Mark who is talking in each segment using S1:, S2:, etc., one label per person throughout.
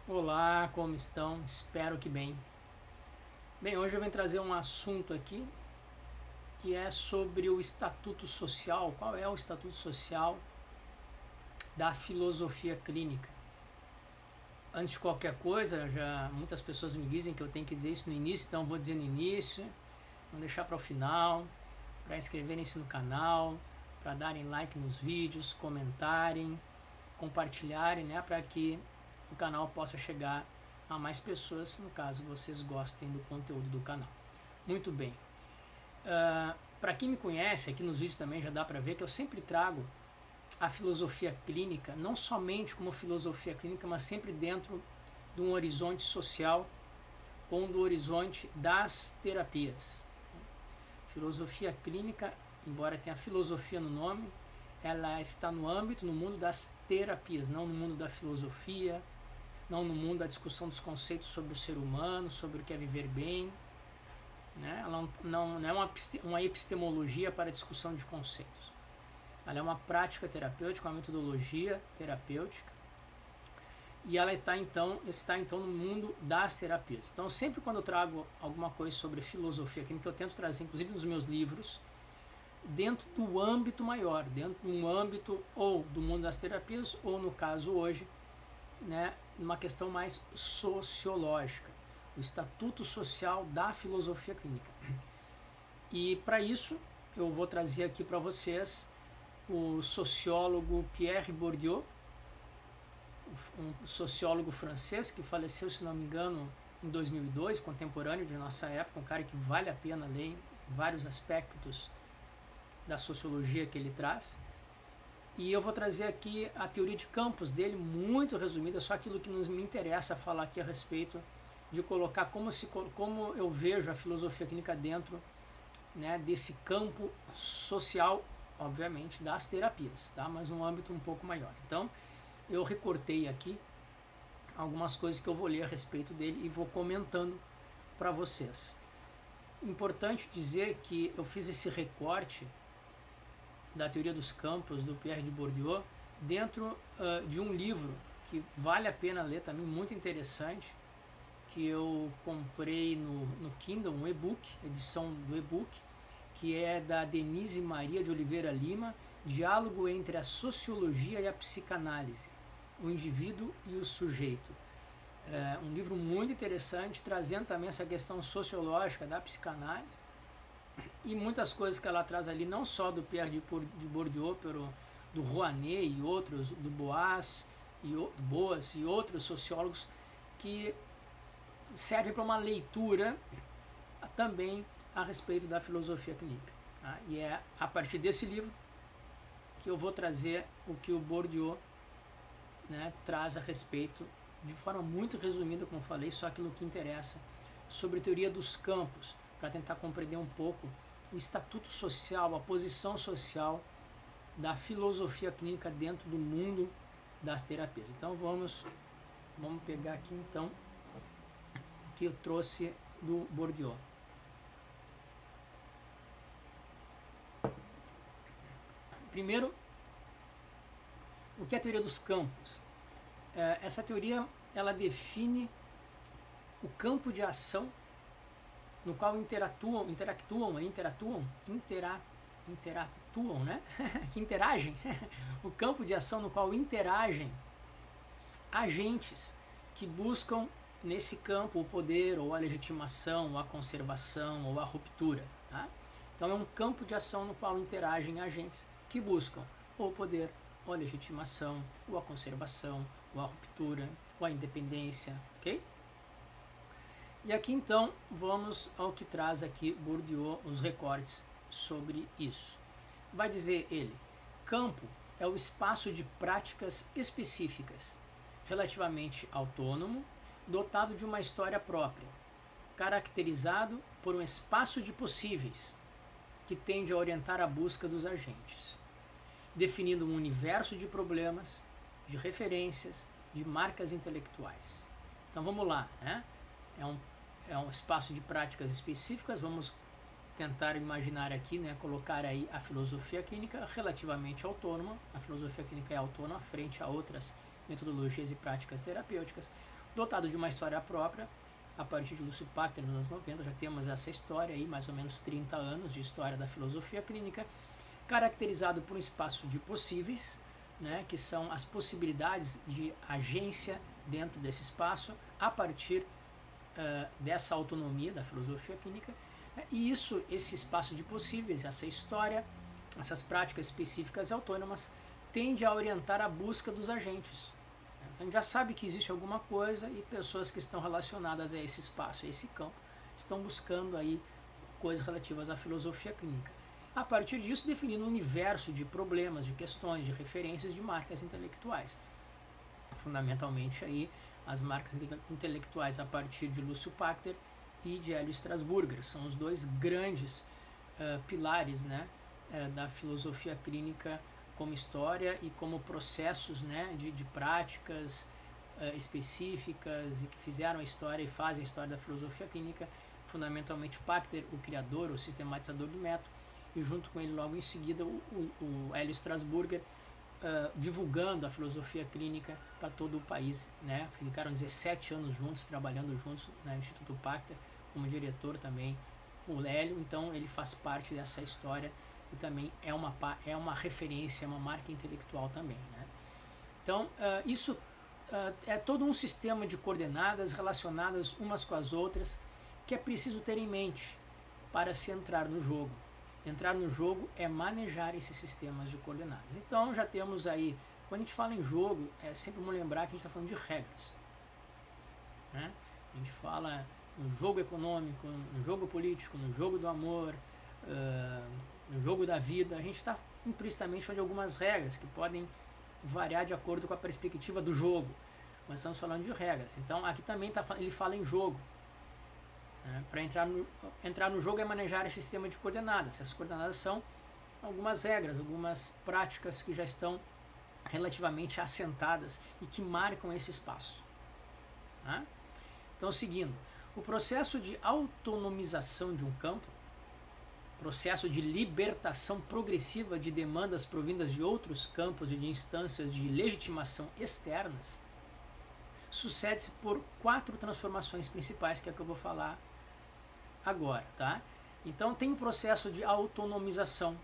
S1: Olá, como estão? Espero que bem. Bem, hoje eu venho trazer um assunto aqui que é sobre o estatuto social. Qual é o estatuto social da filosofia clínica? Antes de qualquer coisa, já muitas pessoas me dizem que eu tenho que dizer isso no início, então eu vou dizer no início, vou deixar para o final, para inscreverem-se no canal, para darem like nos vídeos, comentarem, compartilharem, né, para que o canal possa chegar a mais pessoas, no caso vocês gostem do conteúdo do canal. Muito bem. Para quem me conhece, aqui nos vídeos também já dá para ver que eu sempre trago a filosofia clínica, não somente como filosofia clínica, mas sempre dentro de um horizonte social ou do horizonte das terapias. Filosofia clínica, embora tenha filosofia no nome, ela está no âmbito, no mundo das terapias, não no mundo da filosofia, não no mundo da discussão dos conceitos sobre o ser humano, sobre o que é viver bem. Né? Ela não é uma epistemologia para discussão de conceitos. Ela é uma prática terapêutica, uma metodologia terapêutica, e ela está então no mundo das terapias. Então, sempre quando eu trago alguma coisa sobre filosofia clínica, eu tento trazer, inclusive nos meus livros, dentro do âmbito maior, dentro de um âmbito ou do mundo das terapias, ou no caso hoje, né, uma questão mais sociológica, o estatuto social da filosofia clínica. E para isso eu vou trazer aqui para vocês o sociólogo Pierre Bourdieu, um sociólogo francês que faleceu, se não me engano, em 2002, contemporâneo de nossa época, um cara que vale a pena ler em vários aspectos da sociologia que ele traz. E eu vou trazer aqui a teoria de campos dele, muito resumida, só aquilo que me interessa falar aqui a respeito de colocar como eu vejo a filosofia clínica dentro, né, desse campo social, obviamente, das terapias, tá? Mas num âmbito um pouco maior. Então, eu recortei aqui algumas coisas que eu vou ler a respeito dele e vou comentando para vocês. Importante dizer que eu fiz esse recorte da teoria dos campos do Pierre de Bourdieu dentro de um livro que vale a pena ler também, muito interessante, que eu comprei no Kindle, um e-book, edição do e-book, que é da Denise Maria de Oliveira Lima, Diálogo entre a Sociologia e a Psicanálise, o Indivíduo e o Sujeito. É um livro muito interessante, trazendo também essa questão sociológica da psicanálise, e muitas coisas que ela traz ali, não só do Pierre de Bourdieu, do Rouanet e outros, do Boas e outros sociólogos, que servem para uma leitura também a respeito da filosofia clínica. Tá? E é a partir desse livro que eu vou trazer o que o Bourdieu, né, traz a respeito, de forma muito resumida, como falei, só aquilo que interessa, sobre a teoria dos campos, para tentar compreender um pouco o estatuto social, a posição social da filosofia clínica dentro do mundo das terapias. Então vamos pegar aqui então o que eu trouxe do Bourdieu. Primeiro, o que é a teoria dos campos? Essa teoria ela define o campo de ação no qual interatuam, né? Que interagem, o campo de ação no qual interagem agentes que buscam nesse campo o poder, ou a legitimação, ou a conservação, ou a ruptura. Tá? Então é um campo de ação no qual interagem agentes que buscam ou o poder, ou a legitimação, ou a conservação, ou a ruptura, ou a independência, ok? E aqui então vamos ao que traz aqui Bourdieu, os recortes sobre isso. Vai dizer ele: campo é o espaço de práticas específicas, relativamente autônomo, dotado de uma história própria, caracterizado por um espaço de possíveis, que tende a orientar a busca dos agentes, definindo um universo de problemas, de referências, de marcas intelectuais. Então vamos lá, né? É um espaço de práticas específicas. Vamos tentar imaginar aqui, né, colocar aí a filosofia clínica relativamente autônoma. A filosofia clínica é autônoma frente a outras metodologias e práticas terapêuticas. dotado de uma história própria. A partir de Lúcio Pachter, nos anos 90, já temos essa história aí, mais ou menos 30 anos de história da filosofia clínica, caracterizado por um espaço de possíveis, né, que são as possibilidades de agência dentro desse espaço, a partir dessa autonomia da filosofia clínica, e esse espaço de possíveis, essa história, essas práticas específicas e autônomas, tende a orientar a busca dos agentes. A gente já sabe que existe alguma coisa e pessoas que estão relacionadas a esse espaço, a esse campo, estão buscando aí coisas relativas à filosofia clínica. A partir disso, definindo um universo de problemas, de questões, de referências, de marcas intelectuais. Fundamentalmente aí as marcas intelectuais a partir de Lúcio Pachter e de Hélio Strasburger. São os dois grandes pilares, né, da filosofia clínica como história e como processos, né, de práticas específicas e que fizeram a história e fazem a história da filosofia clínica. Fundamentalmente Pachter, o criador, o sistematizador do método, e junto com ele logo em seguida o Hélio Strasburger, divulgando a filosofia clínica para todo o país, né? Ficaram 17 anos juntos, trabalhando juntos no Instituto Pachter, como diretor também o Hélio. Então ele faz parte dessa história e também é uma referência, é uma marca intelectual também, né? Então isso é todo um sistema de coordenadas relacionadas umas com as outras que é preciso ter em mente para se entrar no jogo. Entrar no jogo é manejar esses sistemas de coordenadas. Então já temos aí, quando a gente fala em jogo, é sempre bom lembrar que a gente está falando de regras, né? A gente fala no jogo econômico, no jogo político, no jogo do amor, no jogo da vida. A gente está implicitamente falando de algumas regras que podem variar de acordo com a perspectiva do jogo, mas estamos falando de regras. Então aqui também ele fala em jogo. Para entrar no jogo é manejar esse sistema de coordenadas. Essas coordenadas são algumas regras, algumas práticas que já estão relativamente assentadas e que marcam esse espaço. Então, seguindo, o processo de autonomização de um campo, processo de libertação progressiva de demandas provindas de outros campos e de instâncias de legitimação externas, sucede-se por 4 transformações principais, que é o que eu vou falar agora, tá? Então tem um processo de autonomização,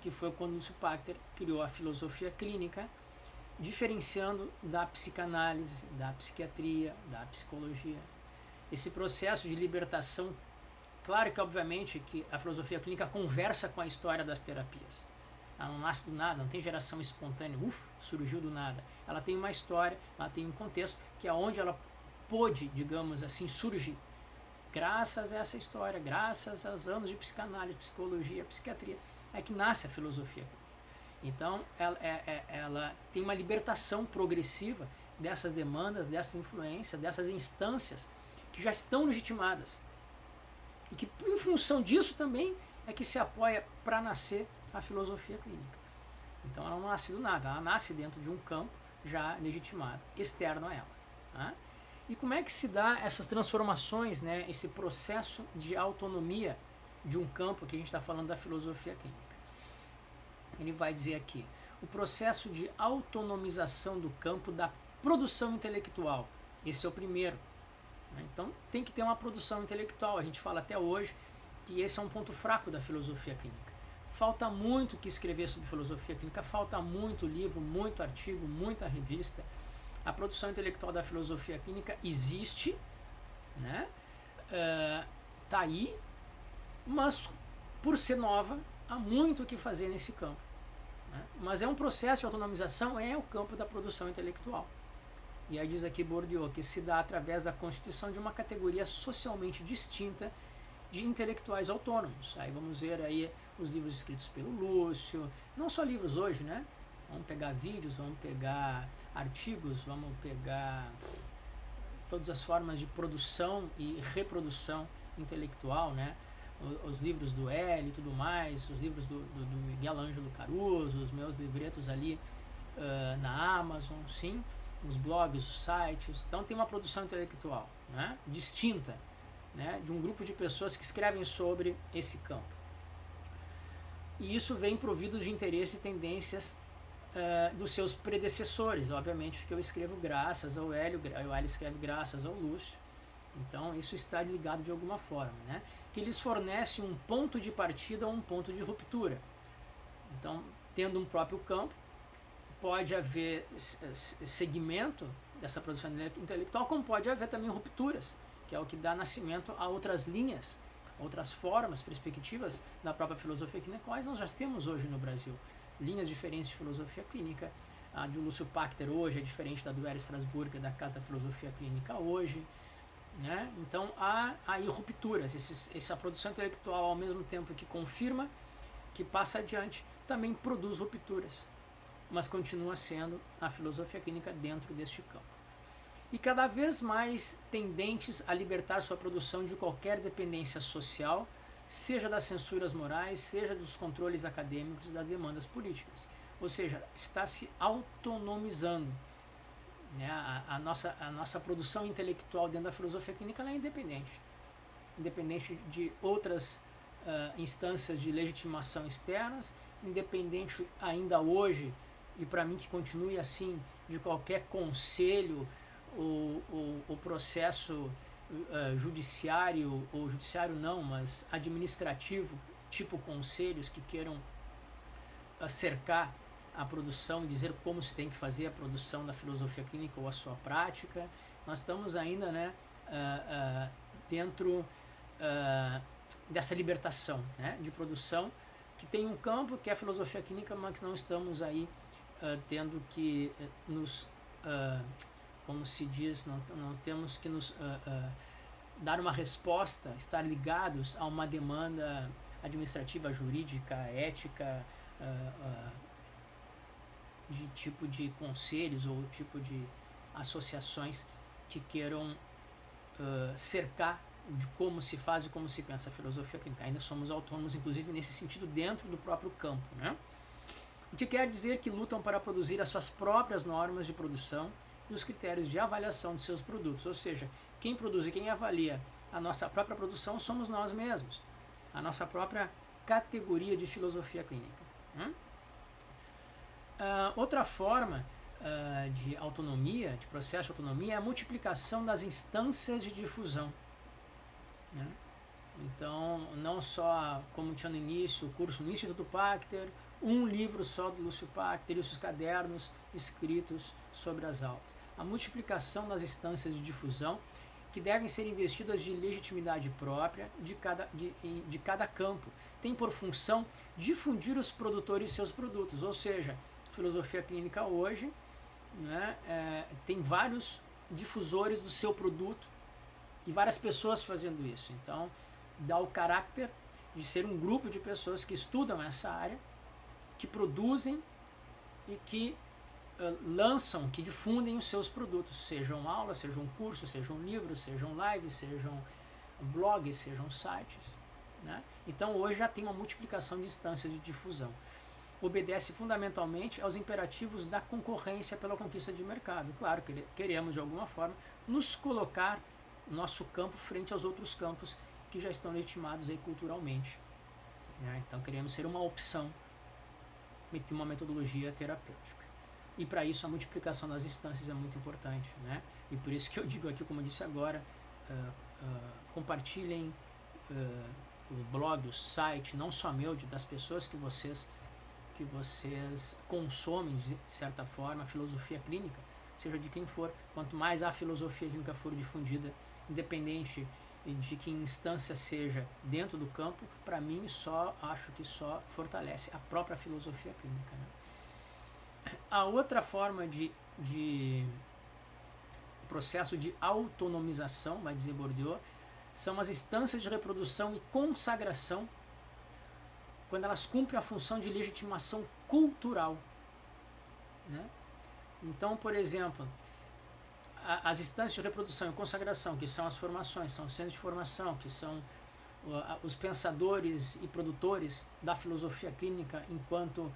S1: que foi quando Lúcio Pachter criou a filosofia clínica, diferenciando da psicanálise, da psiquiatria, da psicologia. Esse processo de libertação, claro que obviamente que a filosofia clínica conversa com a história das terapias. Ela não nasce do nada, não tem geração espontânea, surgiu do nada. Ela tem uma história, ela tem um contexto que é onde ela pôde, digamos assim, surgir. Graças a essa história, graças aos anos de psicanálise, psicologia, psiquiatria, é que nasce a filosofia. Então, ela tem uma libertação progressiva dessas demandas, dessa influência, dessas instâncias que já estão legitimadas. E que, em função disso, também é que se apoia para nascer a filosofia clínica. Então, ela não nasce do nada, ela nasce dentro de um campo já legitimado, externo a ela. Tá? E como é que se dá essas transformações, né, esse processo de autonomia de um campo que a gente está falando da filosofia clínica? Ele vai dizer aqui, o processo de autonomização do campo da produção intelectual. Esse é o primeiro. Né? Então tem que ter uma produção intelectual. A gente fala até hoje que esse é um ponto fraco da filosofia clínica. Falta muito que escrever sobre filosofia clínica, falta muito livro, muito artigo, muita revista. A produção intelectual da filosofia clínica existe, né? Tá aí, mas por ser nova, há muito o que fazer nesse campo. Né? Mas é um processo de autonomização, é o campo da produção intelectual. E aí diz aqui Bourdieu que se dá através da constituição de uma categoria socialmente distinta de intelectuais autônomos. Aí vamos ver aí os livros escritos pelo Lúcio, não só livros hoje, né? Vamos pegar vídeos, vamos pegar artigos, vamos pegar todas as formas de produção e reprodução intelectual, né? Os livros do Hélio e tudo mais, os livros do Miguel Ângelo Caruso, os meus livretos ali na Amazon, sim, os blogs, os sites. Então tem uma produção intelectual, né? Distinta, né? De um grupo de pessoas que escrevem sobre esse campo. E isso vem provido de interesse e tendências dos seus predecessores, obviamente, que eu escrevo graças ao Hélio, o Hélio escreve graças ao Lúcio. Então isso está ligado de alguma forma, né? Que eles fornecem um ponto de partida ou um ponto de ruptura. Então, tendo um próprio campo, pode haver segmento dessa produção intelectual, como pode haver também rupturas, que é o que dá nascimento a outras linhas, outras formas, perspectivas da própria filosofia clínica, quais nós já temos hoje no Brasil. Linhas diferentes de filosofia clínica. A de Lúcio Pachter hoje é diferente da do Hélio Strasburger, da Casa Filosofia Clínica hoje. Né? Então há aí rupturas. Essa produção intelectual, ao mesmo tempo que confirma, que passa adiante, também produz rupturas, mas continua sendo a filosofia clínica dentro deste campo. E cada vez mais tendentes a libertar sua produção de qualquer dependência social, seja das censuras morais, seja dos controles acadêmicos e das demandas políticas. Ou seja, está se autonomizando. Né? A nossa produção intelectual dentro da filosofia clínica ela é independente de outras instâncias de legitimação externas, independente ainda hoje, e para mim que continue assim, de qualquer conselho ou processo judiciário, ou judiciário não, mas administrativo, tipo conselhos que queiram cercar a produção e dizer como se tem que fazer a produção da filosofia clínica ou a sua prática. Nós estamos ainda, né, dentro dessa libertação, né, de produção, que tem um campo que é a filosofia clínica, mas não estamos aí tendo que nos, como se diz, não temos que nos dar uma resposta, estar ligados a uma demanda administrativa, jurídica, ética, de tipo de conselhos ou tipo de associações que queiram cercar de como se faz e como se pensa a filosofia clínica. Ainda somos autônomos, inclusive, nesse sentido, dentro do próprio campo, né? O que quer dizer que lutam para produzir as suas próprias normas de produção e os critérios de avaliação de seus produtos. Ou seja, quem produz e quem avalia a nossa própria produção somos nós mesmos, a nossa própria categoria de filosofia clínica. Outra forma de autonomia, de processo de autonomia, é a multiplicação das instâncias de difusão. Né? Então, não só, como tinha no início, o curso no Instituto Pachter, um livro só do Lúcio Pachter e os seus cadernos escritos sobre as aulas. A multiplicação das instâncias de difusão que devem ser investidas de legitimidade própria de cada campo. Tem por função difundir os produtores e seus produtos, ou seja, filosofia clínica hoje, né, tem vários difusores do seu produto e várias pessoas fazendo isso. Então, dá o caráter de ser um grupo de pessoas que estudam essa área, que produzem e que lançam, que difundem os seus produtos, sejam aulas, sejam cursos, sejam livros, sejam lives, sejam blogs, sejam sites. Né? Então, hoje já tem uma multiplicação de instâncias de difusão. Obedece fundamentalmente aos imperativos da concorrência pela conquista de mercado. Claro que queremos, de alguma forma, nos colocar nosso campo frente aos outros campos que já estão legitimados aí culturalmente. Né? Então, queremos ser uma opção de uma metodologia terapêutica. E para isso a multiplicação das instâncias é muito importante. Né? E por isso que eu digo aqui, como eu disse agora, compartilhem o blog, o site, não só meu, das pessoas que vocês consomem, de certa forma, a filosofia clínica, seja de quem for. Quanto mais a filosofia clínica for difundida, independente de que instância seja dentro do campo, para mim acho que só fortalece a própria filosofia clínica. Né? A outra forma de processo de autonomização, vai dizer Bourdieu, são as instâncias de reprodução e consagração, quando elas cumprem a função de legitimação cultural. Né? Então, por exemplo, as instâncias de reprodução e consagração, que são as formações, são os centros de formação, que são os pensadores e produtores da filosofia clínica, enquanto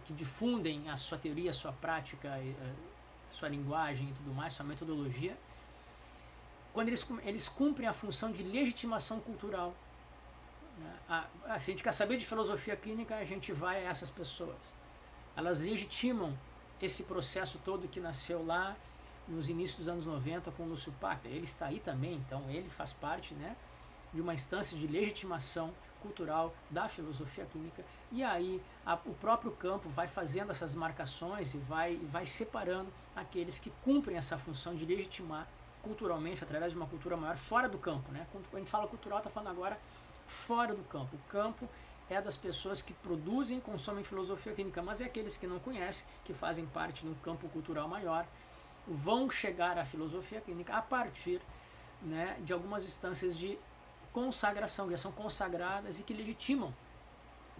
S1: que difundem a sua teoria, a sua prática, a sua linguagem e tudo mais, sua metodologia, quando eles cumprem a função de legitimação cultural. Se a gente quer saber de filosofia clínica, a gente vai a essas pessoas. elas legitimam esse processo todo que nasceu lá nos inícios dos anos 90 com o Lúcio Pachter. Ele está aí também, então ele faz parte, né, de uma instância de legitimação cultural da filosofia clínica, e aí o próprio campo vai fazendo essas marcações e vai separando aqueles que cumprem essa função de legitimar culturalmente, através de uma cultura maior, fora do campo, né? Quando a gente fala cultural, está falando agora fora do campo. O campo é das pessoas que produzem e consomem filosofia clínica, mas é aqueles que não conhecem, que fazem parte de um campo cultural maior, vão chegar à filosofia clínica a partir, né, de algumas instâncias de consagração, que já são consagradas e que legitimam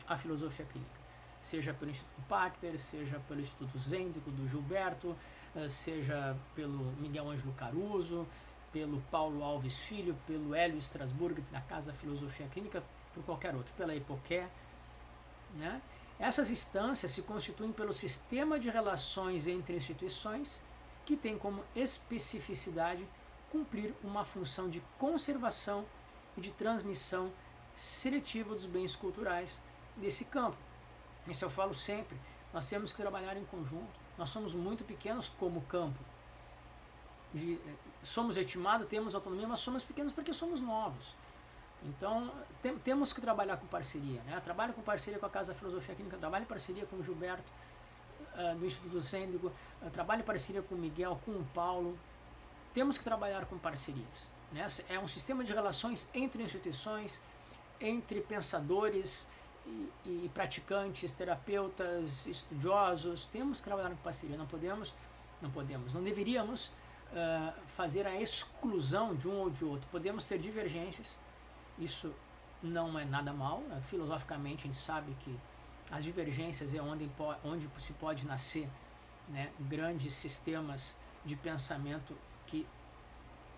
S1: a filosofia clínica, seja pelo Instituto Pachter, seja pelo Instituto Zêndigo do Gilberto, seja pelo Miguel Ângelo Caruso, pelo Paulo Alves Filho, pelo Hélio Strasburg, da Casa da Filosofia Clínica, por qualquer outro, pela Hippocé, né? Essas instâncias se constituem pelo sistema de relações entre instituições que tem como especificidade cumprir uma função de conservação e de transmissão seletiva dos bens culturais desse campo. Isso eu falo sempre, nós temos que trabalhar em conjunto, nós somos muito pequenos como campo, somos estimados, temos autonomia, mas somos pequenos porque somos novos. Então, temos que trabalhar com parceria, né? Trabalho com parceria com a Casa da Filosofia Clínica, trabalho em parceria com o Gilberto, do Instituto Zêndigo, trabalho em parceria com o Miguel, com o Paulo. Temos que trabalhar com parcerias, né? É um sistema de relações entre instituições, entre pensadores e praticantes, terapeutas, estudiosos. Temos que trabalhar com parceria, não deveríamos fazer a exclusão de um ou de outro. Podemos ter divergências, isso não é nada mal, filosoficamente a gente sabe que as divergências é onde se pode nascer, né, grandes sistemas de pensamento, que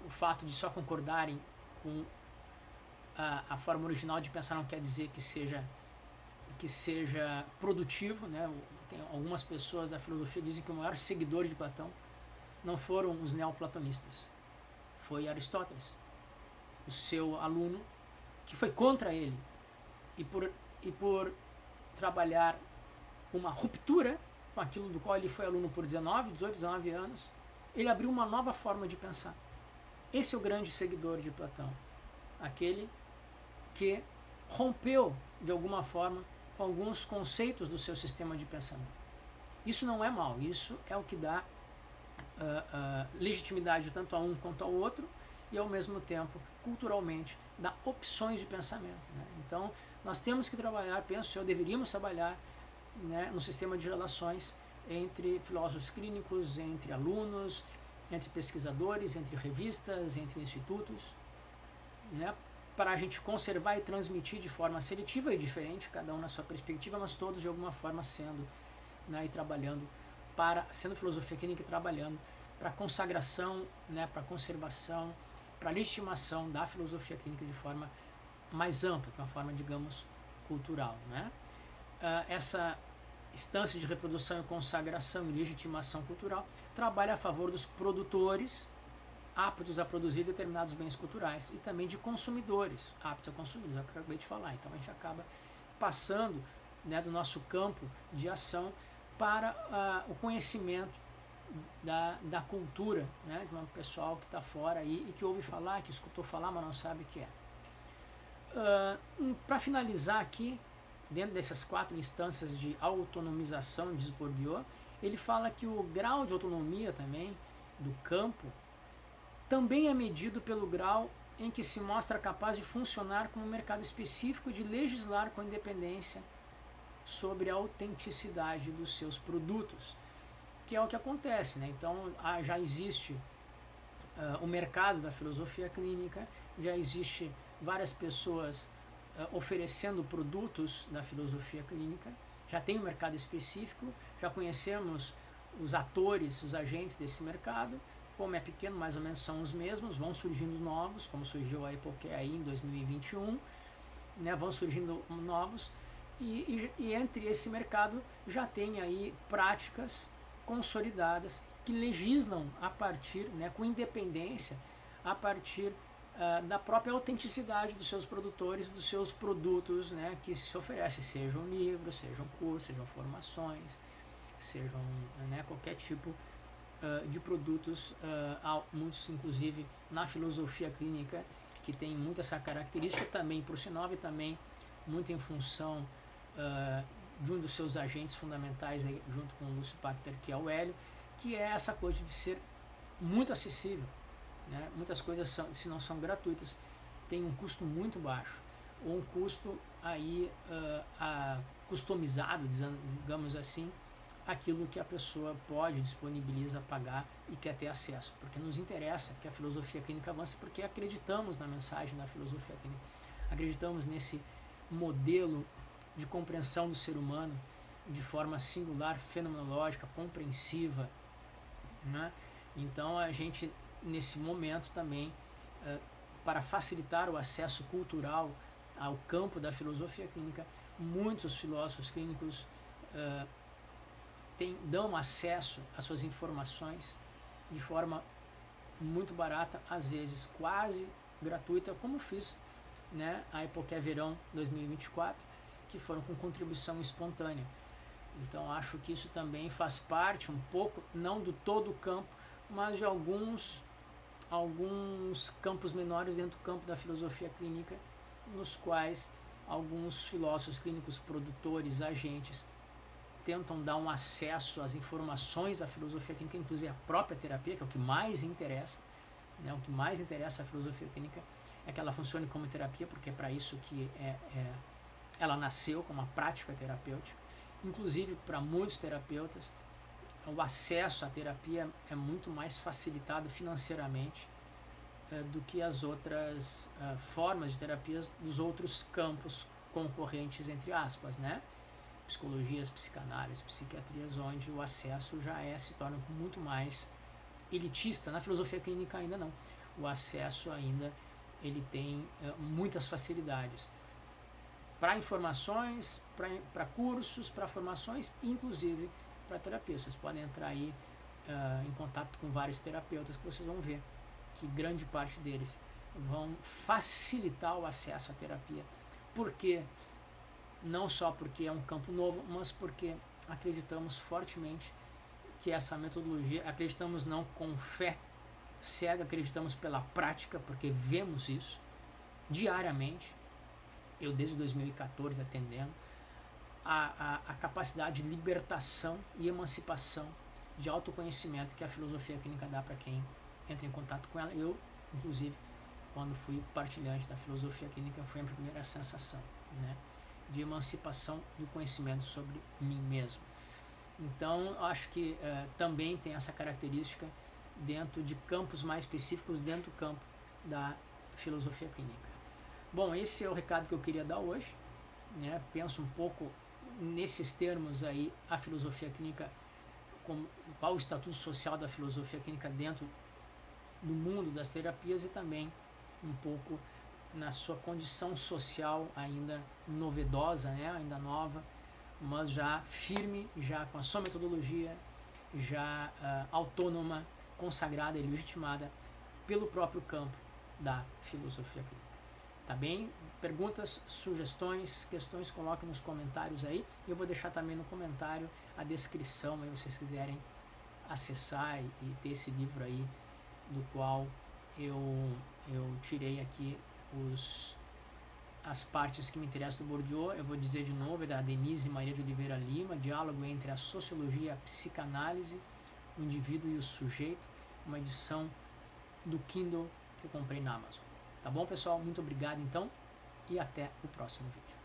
S1: o fato de só concordarem com a forma original de pensar não quer dizer que seja produtivo, né? Tem algumas pessoas da filosofia que dizem que o maior seguidor de Platão não foram os neoplatonistas, foi Aristóteles, o seu aluno, que foi contra ele, e por trabalhar uma ruptura com aquilo do qual ele foi aluno por 19 anos, ele abriu uma nova forma de pensar. Esse é o grande seguidor de Platão, aquele que rompeu de alguma forma com alguns conceitos do seu sistema de pensamento. Isso não é mal, isso é o que dá legitimidade tanto a um quanto ao outro, e ao mesmo tempo, culturalmente, dá opções de pensamento, né? Então, nós temos que trabalhar, penso eu, deveríamos trabalhar, né, no sistema de relações entre filósofos clínicos, entre alunos, entre pesquisadores, entre revistas, entre institutos, né, para a gente conservar e transmitir de forma seletiva e diferente, cada um na sua perspectiva, mas todos de alguma forma sendo, né, e trabalhando sendo filosofia clínica e trabalhando para a consagração, né, para a conservação, para a legitimação da filosofia clínica de forma mais ampla, de uma forma, digamos, cultural, né? Essa instância de reprodução e consagração e legitimação cultural trabalha a favor dos produtores aptos a produzir determinados bens culturais e também de consumidores aptos a consumir, é o que eu acabei de falar. Então a gente acaba passando, né, do nosso campo de ação para o conhecimento da cultura, né, de um pessoal que está fora aí e que ouve falar, que escutou falar, mas não sabe o que é. Para finalizar aqui, dentro dessas 4 instâncias de autonomização, diz Bourdieu, ele fala que o grau de autonomia também do campo também é medido pelo grau em que se mostra capaz de funcionar como um mercado específico e de legislar com independência sobre a autenticidade dos seus produtos, que é o que acontece, né? Então já existe o mercado da filosofia clínica, já existe várias pessoas oferecendo produtos da filosofia clínica, já tem um mercado específico, já conhecemos os atores, os agentes desse mercado, como é pequeno, mais ou menos são os mesmos, vão surgindo novos, como surgiu a Hippocé aí em 2021, né? Vão surgindo novos, e entre esse mercado já tem aí práticas consolidadas que legislam a partir, né, com independência, a partir da própria autenticidade dos seus produtores, dos seus produtos, né, que se oferecem, sejam livros, sejam cursos, sejam formações, sejam, né, qualquer tipo de produtos, muitos inclusive na filosofia clínica, que tem muito essa característica também, por sinal, e também muito em função de um dos seus agentes fundamentais, aí, junto com o Lúcio Pachter, que é o hélio, que é essa coisa de ser muito acessível, né? Muitas coisas, se não são gratuitas, tem um custo muito baixo, ou um custo aí customizado, digamos assim, aquilo que a pessoa pode, disponibiliza, pagar e quer ter acesso, porque nos interessa que a filosofia clínica avance, porque acreditamos na mensagem da filosofia clínica, acreditamos nesse modelo de compreensão do ser humano de forma singular, fenomenológica, compreensiva, né? Então a gente, nesse momento também, para facilitar o acesso cultural ao campo da filosofia clínica, muitos filósofos clínicos dão acesso às suas informações de forma muito barata, às vezes quase gratuita, como fiz, né, a Epoqué Verão 2024, que foram com contribuição espontânea. Então acho que isso também faz parte um pouco, não do todo o campo, mas de alguns campos menores dentro do campo da filosofia clínica, nos quais alguns filósofos clínicos, produtores, agentes, tentam dar um acesso às informações da filosofia clínica, inclusive a própria terapia, que é o que mais interessa, né? O que mais interessa à filosofia clínica é que ela funcione como terapia, porque é para isso que ela nasceu, como uma prática terapêutica. Inclusive, para muitos terapeutas, o acesso à terapia é muito mais facilitado financeiramente do que as outras formas de terapias dos outros campos concorrentes, entre aspas, né? Psicologias, psicanálise, psiquiatrias, onde o acesso já se torna muito mais elitista. Na filosofia clínica ainda não. O acesso ainda ele tem muitas facilidades para informações, para cursos, para formações, inclusive para terapia. Vocês podem entrar aí em contato com vários terapeutas, que vocês vão ver que grande parte deles vão facilitar o acesso à terapia. Por quê? Não só porque é um campo novo, mas porque acreditamos fortemente que essa metodologia, acreditamos não com fé cega, acreditamos pela prática, porque vemos isso diariamente. Eu desde 2014 atendendo a capacidade de libertação e emancipação, de autoconhecimento que a filosofia clínica dá para quem entra em contato com ela. Eu, inclusive, quando fui partilhante da filosofia clínica, foi a primeira sensação, né, de emancipação do conhecimento sobre mim mesmo. Então, acho que também tem essa característica dentro de campos mais específicos, dentro do campo da filosofia clínica. Bom, esse é o recado que eu queria dar hoje, né? Penso um pouco nesses termos aí, a filosofia clínica, qual o estatuto social da filosofia clínica dentro do mundo das terapias, e também um pouco na sua condição social ainda novedosa, né? Ainda nova, mas já firme, já com a sua metodologia, já autônoma, consagrada e legitimada pelo próprio campo da filosofia clínica. Tá bem? Perguntas, sugestões, questões, coloquem nos comentários aí. Eu vou deixar também no comentário a descrição, aí vocês quiserem acessar e ter esse livro aí, do qual eu tirei aqui as partes que me interessam do Bourdieu. Eu vou dizer de novo, é da Denise Maria de Oliveira Lima, Diálogo entre a Sociologia e a Psicanálise, o Indivíduo e o Sujeito, uma edição do Kindle que eu comprei na Amazon. Tá bom, pessoal? Muito obrigado, então, e até o próximo vídeo.